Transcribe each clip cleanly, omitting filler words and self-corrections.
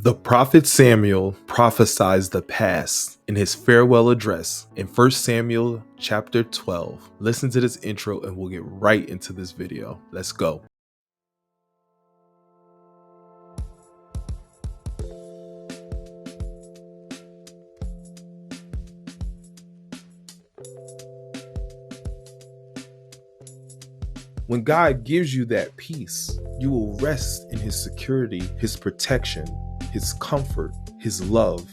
The prophet Samuel prophesies the past in his farewell address in 1 Samuel chapter 12. Listen to this intro and we'll get right into this video. Let's go. When God gives you that peace, you will rest in his security, his protection, his comfort, his love.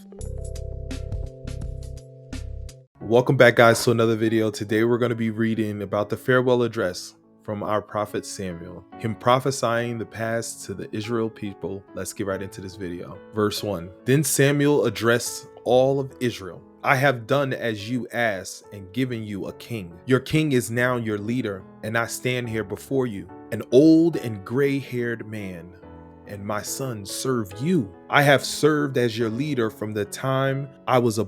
Welcome back, guys, to another video. Today we're going to be reading about the farewell address from our prophet Samuel, him prophesying the past to the Israel people. Let's get right into this video. Verse 1. Then Samuel addressed all of Israel. I have done as you asked and given you a king. Your king is now your leader, and I stand here before you, an old and gray-haired man, and my sons serve you. I have served as your leader from the time I was a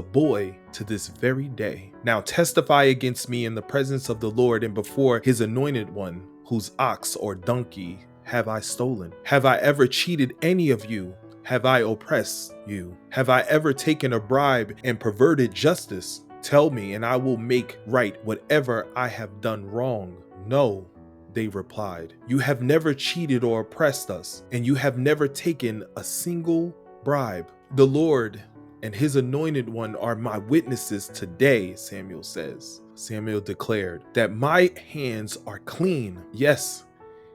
boy to this very day. Now testify against me in the presence of the Lord and before his anointed one, whose ox or donkey have I stolen? Have I ever cheated any of you? Have I oppressed you? Have I ever taken a bribe and perverted justice? Tell me, and I will make right whatever I have done wrong. No, they replied. You have never cheated or oppressed us, and you have never taken a single bribe. The Lord and his anointed one are my witnesses today, Samuel says. Samuel declared that my hands are clean. Yes,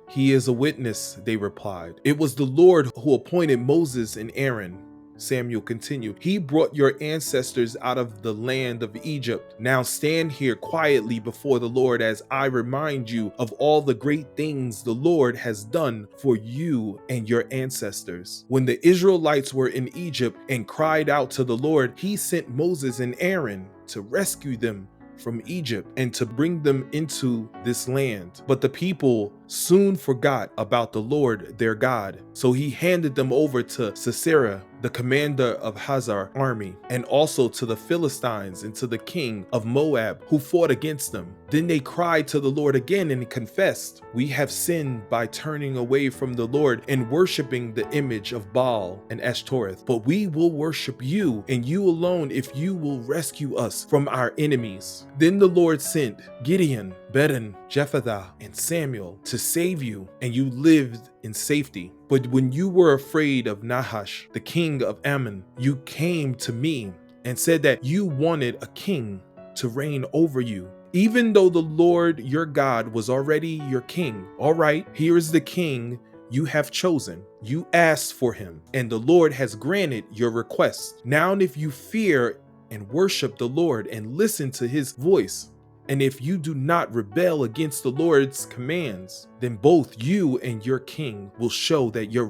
he is a witness, they replied. It was the Lord who appointed Moses and Aaron. Samuel continued, he brought your ancestors out of the land of Egypt. Now stand here quietly before the Lord as I remind you of all the great things the Lord has done for you and your ancestors. When the Israelites were in Egypt and cried out to the Lord, he sent Moses and Aaron to rescue them from Egypt and to bring them into this land. But the people soon forgot about the Lord their God. So he handed them over to Sisera, the commander of Hazar's army, and also to the Philistines and to the king of Moab, who fought against them. Then they cried to the Lord again and confessed, we have sinned by turning away from the Lord and worshiping the image of Baal and Ashtoreth. But we will worship you and you alone if you will rescue us from our enemies. Then the Lord sent Gideon, Bedan, Jephthah, and Samuel to save you, and you lived in safety. But when you were afraid of Nahash, the king of Ammon, you came to me and said that you wanted a king to reign over you, even though the Lord your God was already your king. All right, here is the king you have chosen. You asked for him, and the Lord has granted your request. Now, if you fear and worship the Lord and listen to his voice, and if you do not rebel against the Lord's commands, then both you and your king will show that you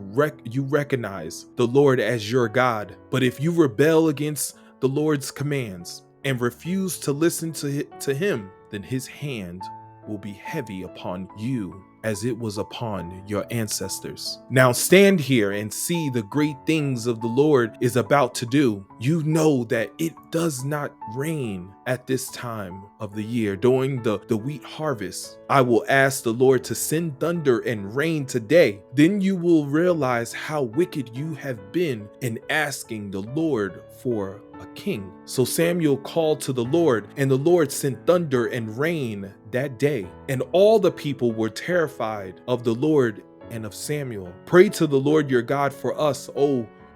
recognize the Lord as your God. But if you rebel against the Lord's commands and refuse to listen to him, then his hand will be heavy upon you as it was upon your ancestors. Now stand here and see the great things of the Lord is about to do. You know that it does not rain at this time of the year during the wheat harvest. I will ask the Lord to send thunder and rain today. Then you will realize how wicked you have been in asking the Lord for a king. So Samuel called to the Lord, and the Lord sent thunder and rain that day. And all the people were terrified of the Lord and of Samuel. Pray to the Lord your God for us,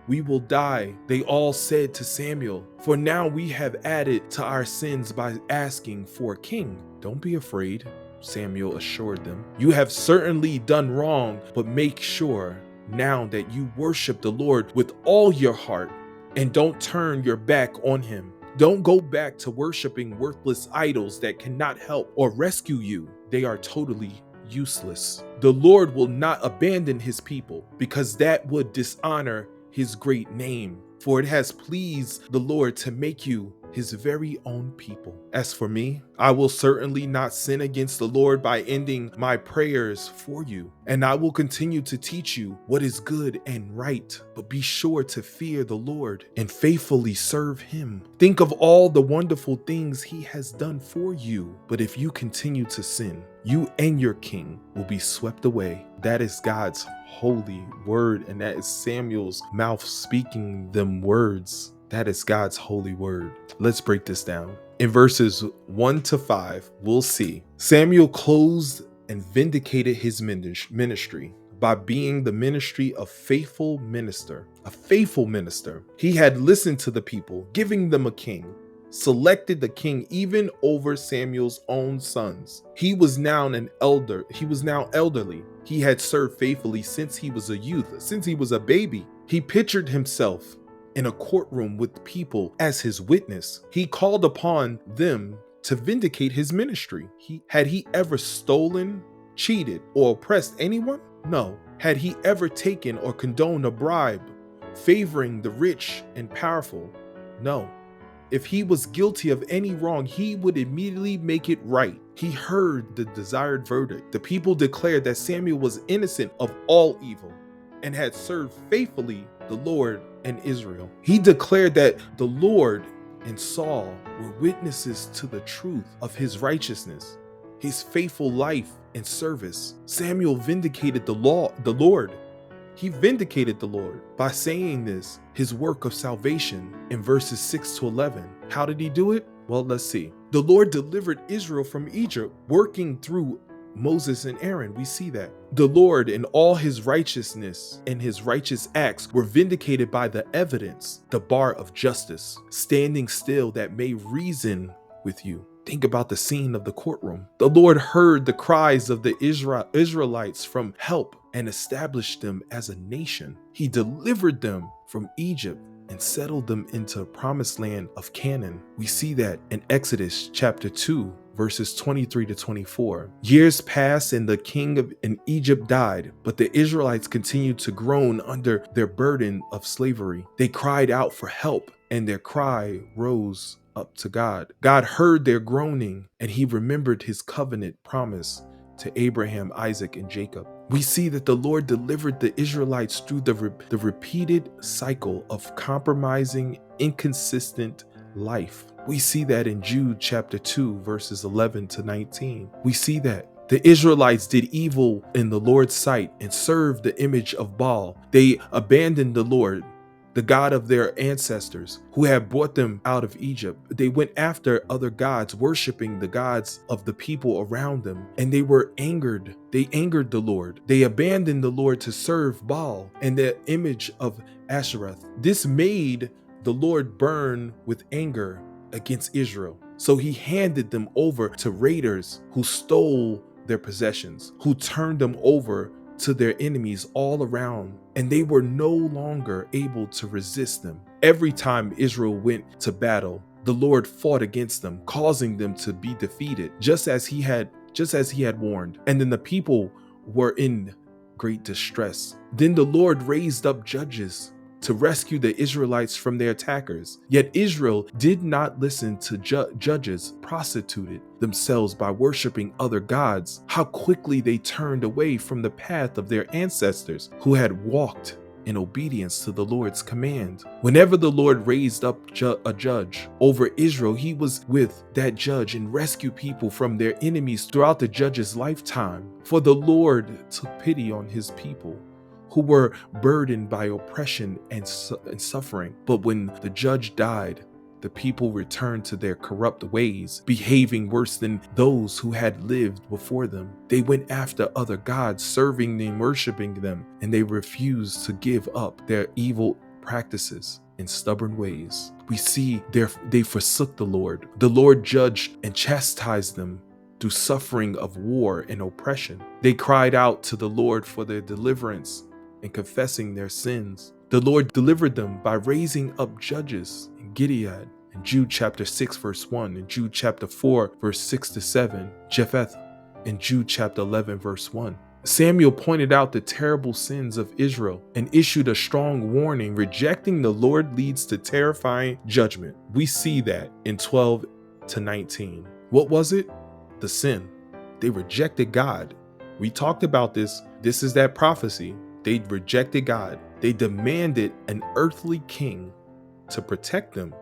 we will die, they all said to Samuel. For now we have added to our sins by asking for a king. Don't be afraid, Samuel assured them. You have certainly done wrong, but make sure now that you worship the Lord with all your heart and don't turn your back on him. Don't go back to worshiping worthless idols that cannot help or rescue you. They are totally useless. The Lord will not abandon his people because that would dishonor his great name, for it has pleased the Lord to make you his very own people. As for me, I will certainly not sin against the Lord by ending my prayers for you, and I will continue to teach you what is good and right. But be sure to fear the Lord and faithfully serve him. Think of all the wonderful things he has done for you. But if you continue to sin, You and your king will be swept away. That is God's holy word, and that is Samuel's mouth speaking them words. That is God's holy word. Let's break this down. In verses 1 to 5, we'll see Samuel closed and vindicated his ministry by being the ministry of faithful minister. A faithful minister. He had listened to the people, giving them a king, selected the king even over Samuel's own sons. He was now elderly. He had served faithfully since he was a youth, since he was a baby. He pictured himself in a courtroom with people as his witness. He called upon them to vindicate his ministry. Had he ever stolen, cheated, or oppressed anyone? No. Had he ever taken or condoned a bribe, favoring the rich and powerful? No. If he was guilty of any wrong, he would immediately make it right. He heard the desired verdict. The people declared that Samuel was innocent of all evil and had served faithfully the Lord and Israel. He declared that the Lord and Saul were witnesses to the truth of his righteousness, his faithful life and service. Samuel vindicated the Lord. He vindicated the Lord by saying this, his work of salvation in verses 6 to 11. How did he do it? Well, let's see. The Lord delivered Israel from Egypt, working through Moses and Aaron. We see that. The Lord in all his righteousness and his righteous acts were vindicated by the evidence, the bar of justice, standing still that may reason with you. Think about the scene of the courtroom. The Lord heard the cries of the Israelites from help and established them as a nation. He delivered them from Egypt and settled them into a promised land of Canaan. We see that in Exodus chapter 2, verses 23 to 24. Years passed and the king in Egypt died, but the Israelites continued to groan under their burden of slavery. They cried out for help, and their cry rose up to God. God heard their groaning, and he remembered his covenant promise to Abraham, Isaac, and Jacob. We see that the Lord delivered the Israelites through the repeated cycle of compromising, inconsistent life. We see that in Jude chapter 2, verses 11 to 19. We see that the Israelites did evil in the Lord's sight and served the image of Baal. They abandoned the Lord, the God of their ancestors who had brought them out of Egypt. They went after other gods, worshiping the gods of the people around them, and they were angered. They angered the Lord. They abandoned the Lord to serve Baal and the image of Ashereth. This made the Lord burn with anger against Israel. So he handed them over to raiders who stole their possessions, who turned them over to their enemies all around, and they were no longer able to resist them. Every time Israel went to battle, the Lord fought against them, causing them to be defeated, just as he had warned. And then the people were in great distress. Then the Lord raised up judges to rescue the Israelites from their attackers. Yet Israel did not listen to judges, prostituted themselves by worshiping other gods. How quickly they turned away from the path of their ancestors who had walked in obedience to the Lord's command. Whenever the Lord raised up a judge over Israel, he was with that judge and rescued people from their enemies throughout the judge's lifetime. For the Lord took pity on his people who were burdened by oppression and suffering. But when the judge died, the people returned to their corrupt ways, behaving worse than those who had lived before them. They went after other gods, serving and worshiping them, and they refused to give up their evil practices and stubborn ways. We see they forsook the Lord. The Lord judged and chastised them through suffering of war and oppression. They cried out to the Lord for their deliverance and confessing their sins. The Lord delivered them by raising up judges in Gilead in Jude chapter 6 verse 1, and Jude chapter 4 verse 6 to 7, Jephthah in Jude chapter 11 verse 1. Samuel pointed out the terrible sins of Israel and issued a strong warning. Rejecting the Lord leads to terrifying judgment. We see that in 12 to 19. What was it? The sin. They rejected God. We talked about this. This is that prophecy. They rejected God. They demanded an earthly king to protect them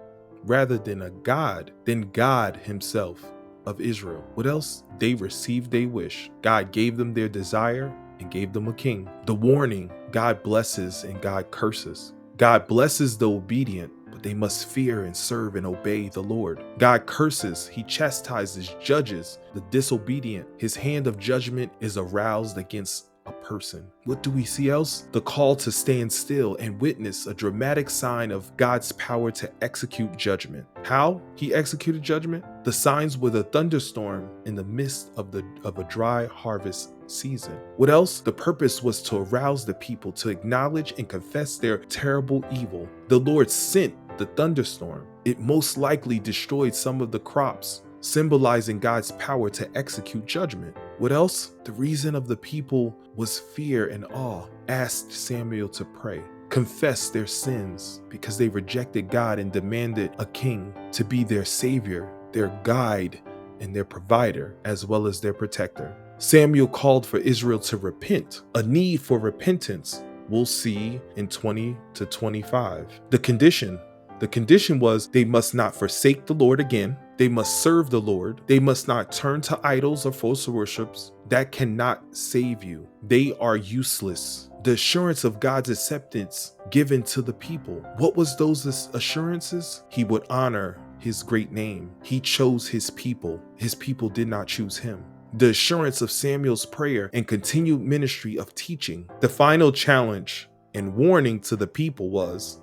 rather than God himself. of Israel. What else? They received their wish. God gave them their desire and gave them a king. The warning: God blesses and God curses. God blesses the obedient, but they must fear and serve and obey the Lord. God curses, he chastises, judges the disobedient. His hand of judgment is aroused against a person. What do we see else? The call to stand still and witness, a dramatic sign of God's power to execute judgment. How he executed judgment? The signs were the thunderstorm in the midst of a dry harvest season. What else? The purpose was to arouse the people to acknowledge and confess their terrible evil. The Lord sent the thunderstorm. It most likely destroyed some of the crops, symbolizing God's power to execute judgment. What else? The reason of the people was fear and awe. Asked Samuel to pray, confess their sins because they rejected God and demanded a king to be their savior, their guide, and their provider, as well as their protector. Samuel called for Israel to repent, a need for repentance we'll see in 20 to 25. The condition was they must not forsake the Lord again. They must serve the Lord. They must not turn to idols or false worships. That cannot save you. They are useless. The assurance of God's acceptance given to the people. What was those assurances? He would honor his great name. He chose his people. His people did not choose him. The assurance of Samuel's prayer and continued ministry of teaching. The final challenge and warning to the people was,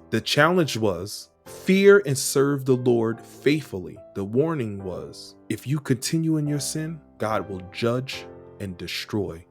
fear and serve the Lord faithfully. The warning was, if you continue in your sin, God will judge and destroy.